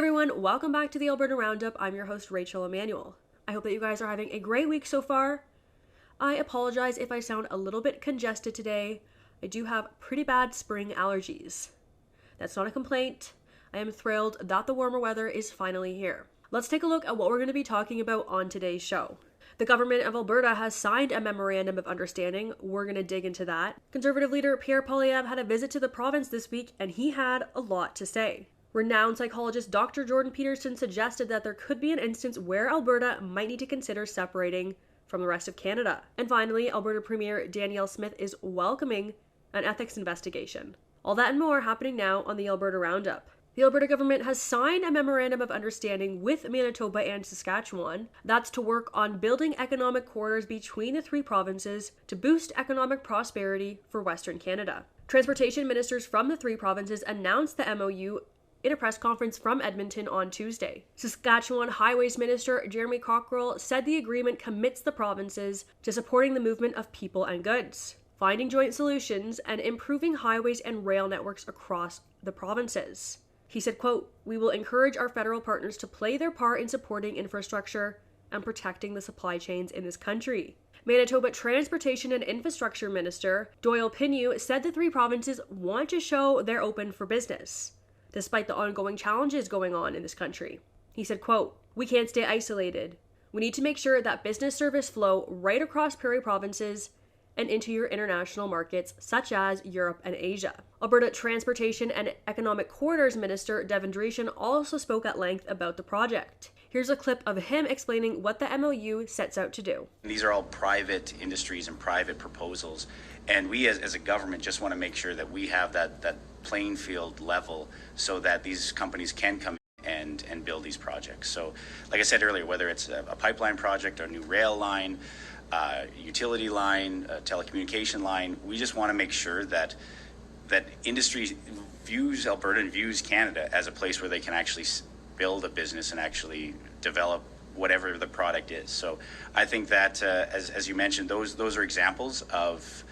everyone, welcome back to the Alberta Roundup. I'm your host, Rachel Emmanuel. I hope that you guys are having a great week so far. I apologize if I sound a little bit congested today. I do have pretty bad spring allergies. That's not a complaint. I am thrilled that the warmer weather is finally here. Let's take a look at what we're going to be talking about on today's show. The government of Alberta has signed a memorandum of understanding. We're going to dig into that. Conservative leader Pierre Poilievre had a visit to the province this week, and he had a lot to say. Renowned psychologist Dr. Jordan Peterson suggested that there could be an instance where Alberta might need to consider separating from the rest of Canada. And finally, Alberta Premier Danielle Smith is welcoming an ethics investigation. All that and more happening now on the Alberta Roundup. The Alberta government has signed a memorandum of understanding with Manitoba and Saskatchewan. That's to work on building economic corridors between the three provinces to boost economic prosperity for Western Canada. Transportation ministers from the three provinces announced the MOU in a press conference from Edmonton on Tuesday. Saskatchewan Highways Minister Jeremy Cockrell said the agreement commits the provinces to supporting the movement of people and goods, finding joint solutions, and improving highways and rail networks across the provinces. He said, quote, "We will encourage our federal partners to play their part in supporting infrastructure and protecting the supply chains in this country." Manitoba Transportation and Infrastructure Minister Doyle Pinu said the three provinces want to show they're open for business, despite the ongoing challenges going on in this country. He said, quote, "We can't stay isolated. We need to make sure that business service flow right across prairie provinces and into your international markets, such as Europe and Asia." Alberta Transportation and Economic Corridors Minister Devin Dreeshen also spoke at length about the project. Here's a clip of him explaining what the MOU sets out to do. These are all private industries and private proposals, and we as a government just want to make sure that we have that playing field level so that these companies can come and build these projects. So like I said earlier, whether it's a pipeline project or a new rail line, utility line, telecommunication line, we just want to make sure that industry views Alberta and views Canada as a place where they can actually build a business and actually develop whatever the product is. So I think that, as you mentioned, those are examples of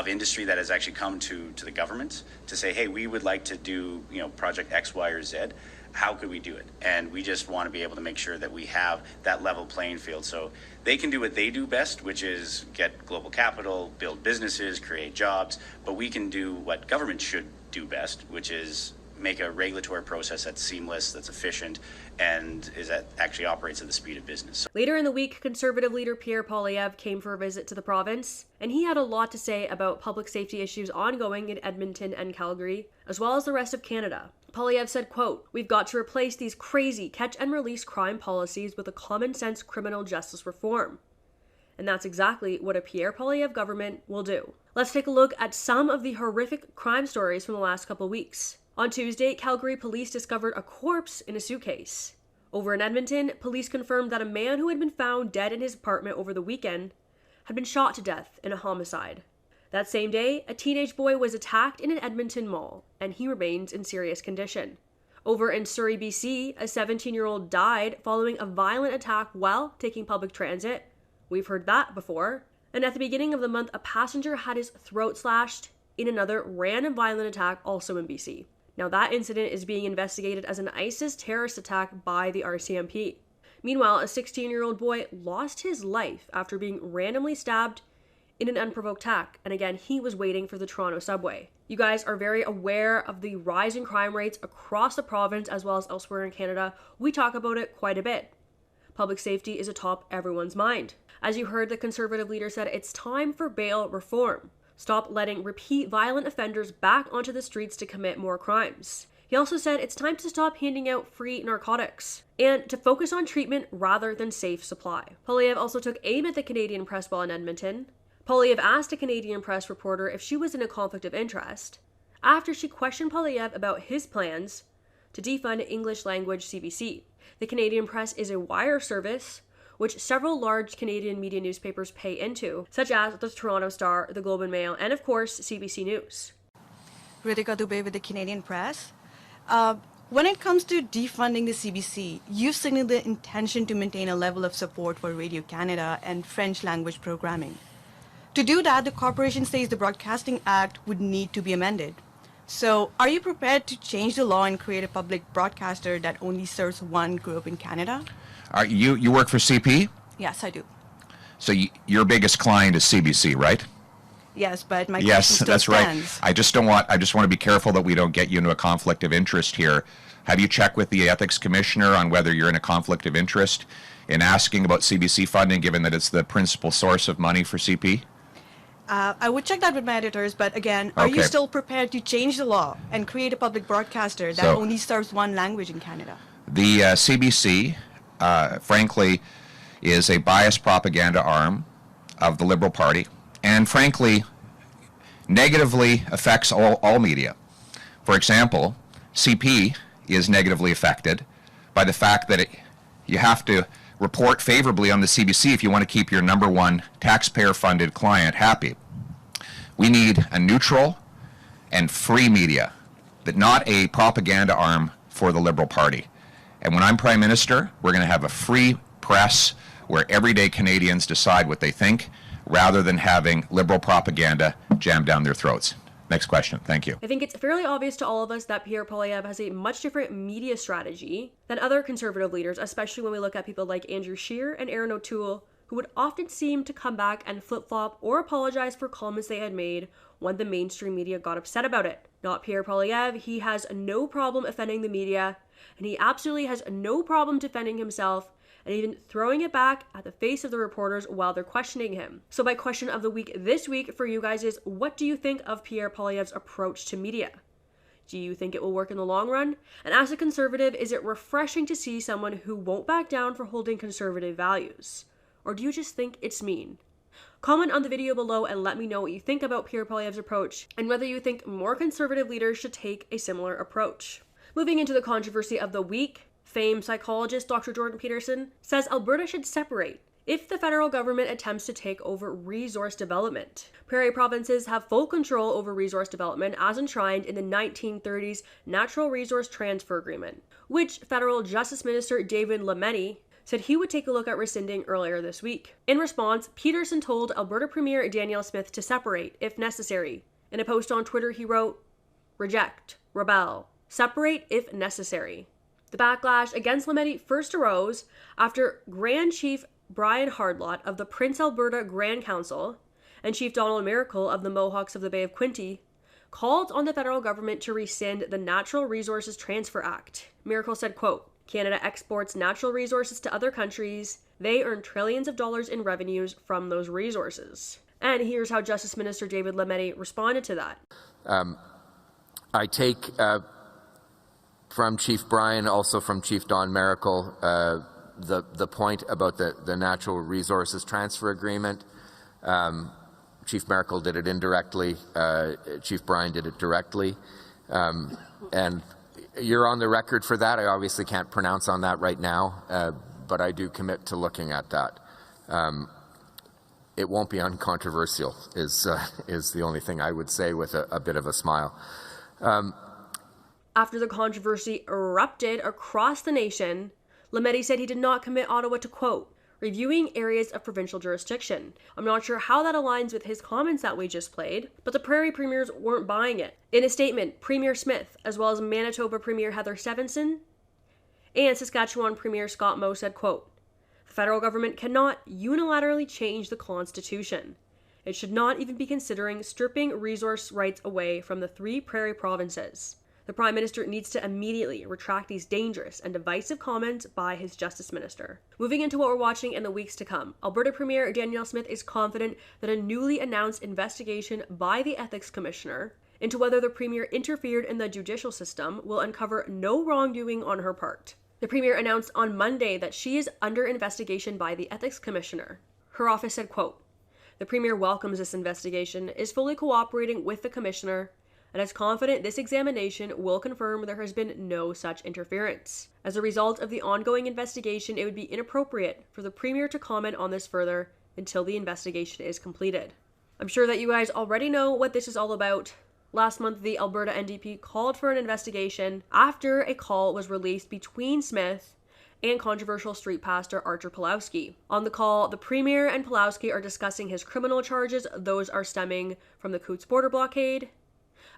industry that has actually come to the government to say, hey, we would like to do project X, Y, or Z. How could we do it? And we just want to be able to make sure that we have that level playing field so they can do what they do best, which is get global capital, build businesses, create jobs, but we can do what government should do best, which is make a regulatory process that's seamless, that's efficient, and that actually operates at the speed of business. Later in the week, Conservative leader Pierre Poilievre came for a visit to the province, and he had a lot to say about public safety issues ongoing in Edmonton and Calgary, as well as the rest of Canada. Poilievre said, quote, "We've got to replace these crazy catch-and-release crime policies with a common-sense criminal justice reform." And that's exactly what a Pierre Poilievre government will do. Let's take a look at some of the horrific crime stories from the last couple weeks. On Tuesday, Calgary police discovered a corpse in a suitcase. Over in Edmonton, police confirmed that a man who had been found dead in his apartment over the weekend had been shot to death in a homicide. That same day, a teenage boy was attacked in an Edmonton mall, and he remains in serious condition. Over in Surrey, BC, a 17-year-old died following a violent attack while taking public transit. We've heard that before. And at the beginning of the month, a passenger had his throat slashed in another random violent attack also in BC. Now that incident is being investigated as an ISIS terrorist attack by the RCMP. Meanwhile, a 16-year-old boy lost his life after being randomly stabbed in an unprovoked attack, and again, he was waiting for the Toronto subway. You guys are very aware of the rising crime rates across the province as well as elsewhere in Canada. We talk about it quite a bit. Public safety is atop everyone's mind. As you heard, the Conservative leader said it's time for bail reform. Stop letting repeat violent offenders back onto the streets to commit more crimes. He also said it's time to stop handing out free narcotics and to focus on treatment rather than safe supply. Poilievre also took aim at the Canadian press while in Edmonton. Poilievre asked a Canadian press reporter if she was in a conflict of interest after she questioned Poilievre about his plans to defund English language CBC. The Canadian Press is a wire service which several large Canadian media newspapers pay into, such as the Toronto Star, the Globe and Mail, and of course, CBC News. Ritika Dubey with the Canadian Press. When it comes to defunding the CBC, you've signaled the intention to maintain a level of support for Radio Canada and French language programming. To do that, the corporation says the Broadcasting Act would need to be amended. So, are you prepared to change the law and create a public broadcaster that only serves one group in Canada? You work for CP? Yes, I do. So your biggest client is CBC, right? Yes, but my Yes, question still that's stands. right. I just want to be careful that we don't get you into a conflict of interest here. Have you checked with the ethics commissioner on whether you're in a conflict of interest in asking about CBC funding, given that it's the principal source of money for CP? I would check that with my editors, but again, are you Okay. still prepared to change the law and create a public broadcaster that So- only serves one language in Canada? The CBC, frankly, is a biased propaganda arm of the Liberal Party, and frankly, negatively affects all media. For example, CP is negatively affected by the fact that you have to report favorably on the CBC if you want to keep your number one taxpayer-funded client happy. We need a neutral and free media, but not a propaganda arm for the Liberal Party. And when I'm Prime Minister, we're going to have a free press where everyday Canadians decide what they think, rather than having Liberal propaganda jammed down their throats. Next question. Thank you. I think it's fairly obvious to all of us that Pierre Poilievre has a much different media strategy than other Conservative leaders, especially when we look at people like Andrew Scheer and Aaron O'Toole, who would often seem to come back and flip-flop or apologize for comments they had made when the mainstream media got upset about it. Not Pierre Poilievre. He has no problem offending the media, and he absolutely has no problem defending himself and even throwing it back at the face of the reporters while they're questioning him. So my question of the week this week for you guys is, what do you think of Pierre Poilievre's approach to media? Do you think it will work in the long run? And as a Conservative, is it refreshing to see someone who won't back down for holding Conservative values? Or do you just think it's mean? Comment on the video below and let me know what you think about Pierre Poilievre's approach and whether you think more Conservative leaders should take a similar approach. Moving into the controversy of the week, famed psychologist Dr. Jordan Peterson says Alberta should separate if the federal government attempts to take over resource development. Prairie provinces have full control over resource development as enshrined in the 1930s Natural Resource Transfer Agreement, which Federal Justice Minister David Lametti said he would take a look at rescinding earlier this week. In response, Peterson told Alberta Premier Danielle Smith to separate if necessary. In a post on Twitter, he wrote, "Reject, rebel, separate if necessary." The backlash against Lametti first arose after Grand Chief Brian Hardlot of the Prince Alberta Grand Council and Chief Donald Miracle of the Mohawks of the Bay of Quinte called on the federal government to rescind the Natural Resources Transfer Act. Miracle said, quote, "Canada exports natural resources to other countries. They earn trillions of dollars in revenues from those resources." And here's how Justice Minister David Lametti responded to that. I take from Chief Brian, also from Chief Don Miracle, the point about the Natural Resources Transfer Agreement. Chief Miracle did it indirectly. Chief Brian did it directly. And you're on the record for that. I obviously can't pronounce on that right now, but I do commit to looking at that. It won't be uncontroversial, is the only thing I would say with a bit of a smile. After the controversy erupted across the nation, Lametti said he did not commit Ottawa to, quote, "reviewing areas of provincial jurisdiction." I'm not sure how that aligns with his comments that we just played, but the Prairie Premiers weren't buying it. In a statement, Premier Smith, as well as Manitoba Premier Heather Stevenson and Saskatchewan Premier Scott Moe said, quote, "The federal government cannot unilaterally change the Constitution. It should not even be considering stripping resource rights away from the 3 Prairie provinces. The Prime Minister needs to immediately retract these dangerous and divisive comments by his Justice Minister." Moving into what we're watching in the weeks to come, Alberta Premier Danielle Smith is confident that a newly announced investigation by the Ethics Commissioner into whether the Premier interfered in the judicial system will uncover no wrongdoing on her part. The Premier announced on Monday that she is under investigation by the Ethics Commissioner. Her office said, quote, "The Premier welcomes this investigation, is fully cooperating with the Commissioner, and is confident this examination will confirm there has been no such interference. As a result of the ongoing investigation, it would be inappropriate for the Premier to comment on this further until the investigation is completed." I'm sure that you guys already know what this is all about. Last month, the Alberta NDP called for an investigation after a call was released between Smith and controversial street pastor Archer Pulowski. On the call, the Premier and Pulowski are discussing his criminal charges. Those are stemming from the Coutts border blockade.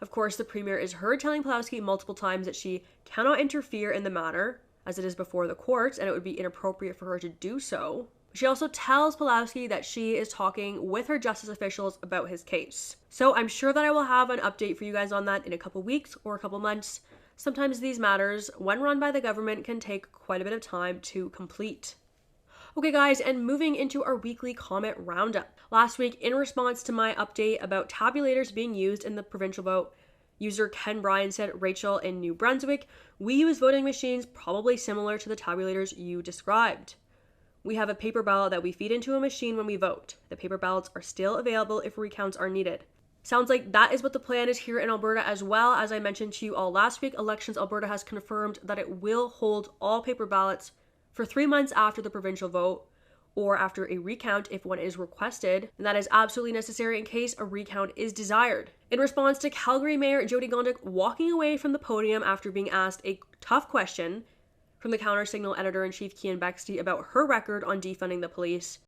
Of course, the premier is heard telling Poilievre multiple times that she cannot interfere in the matter, as it is before the courts, and it would be inappropriate for her to do so. She also tells Poilievre that she is talking with her justice officials about his case. So I'm sure that I will have an update for you guys on that in a couple weeks or a couple months. Sometimes these matters, when run by the government, can take quite a bit of time to complete. Okay guys, and moving into our weekly comment roundup. Last week, in response to my update about tabulators being used in the provincial vote, user Ken Bryan said, Rachel, in New Brunswick, we use voting machines probably similar to the tabulators you described. We have a paper ballot that we feed into a machine when we vote. The paper ballots are still available if recounts are needed. Sounds like that is what the plan is here in Alberta as well. As I mentioned to you all last week, Elections Alberta has confirmed that it will hold all paper ballots for 3 months after the provincial vote, or after a recount if one is requested, and that is absolutely necessary in case a recount is desired. In response to Calgary Mayor Jyoti Gondek walking away from the podium after being asked a tough question from the Counter-Signal editor-in-chief Cian Bexley about her record on defunding the police,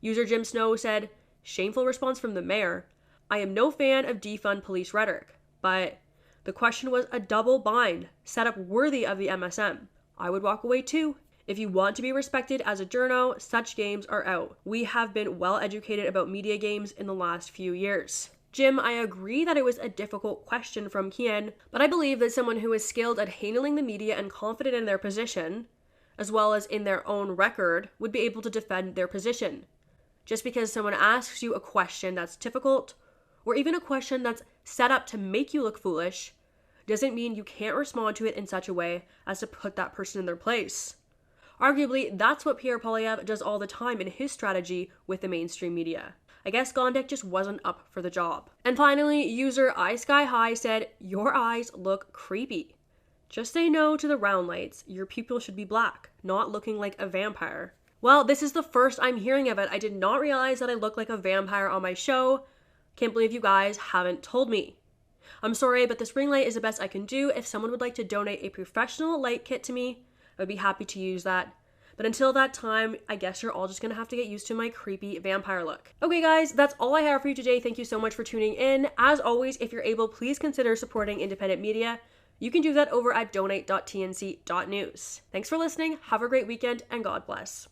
user Jim Snow said, shameful response from the mayor, I am no fan of defund police rhetoric, but the question was a double bind set up worthy of the MSM. I would walk away too. If you want to be respected as a journo, such games are out. We have been well educated about media games in the last few years. Jim, I agree that it was a difficult question from Cian, but I believe that someone who is skilled at handling the media and confident in their position, as well as in their own record, would be able to defend their position. Just because someone asks you a question that's difficult, or even a question that's set up to make you look foolish, doesn't mean you can't respond to it in such a way as to put that person in their place. Arguably, that's what Pierre Poilievre does all the time in his strategy with the mainstream media. I guess Gondek just wasn't up for the job. And finally, user iSkyHigh said, your eyes look creepy. Just say no to the round lights. Your pupil should be black, not looking like a vampire. Well, this is the first I'm hearing of it. I did not realize that I look like a vampire on my show. Can't believe you guys haven't told me. I'm sorry, but this ring light is the best I can do. If someone would like to donate a professional light kit to me, I would be happy to use that. But until that time, I guess you're all just gonna have to get used to my creepy vampire look. Okay guys, that's all I have for you today. Thank you so much for tuning in. As always, if you're able, please consider supporting independent media. You can do that over at donate.tnc.news. Thanks for listening, have a great weekend, and God bless.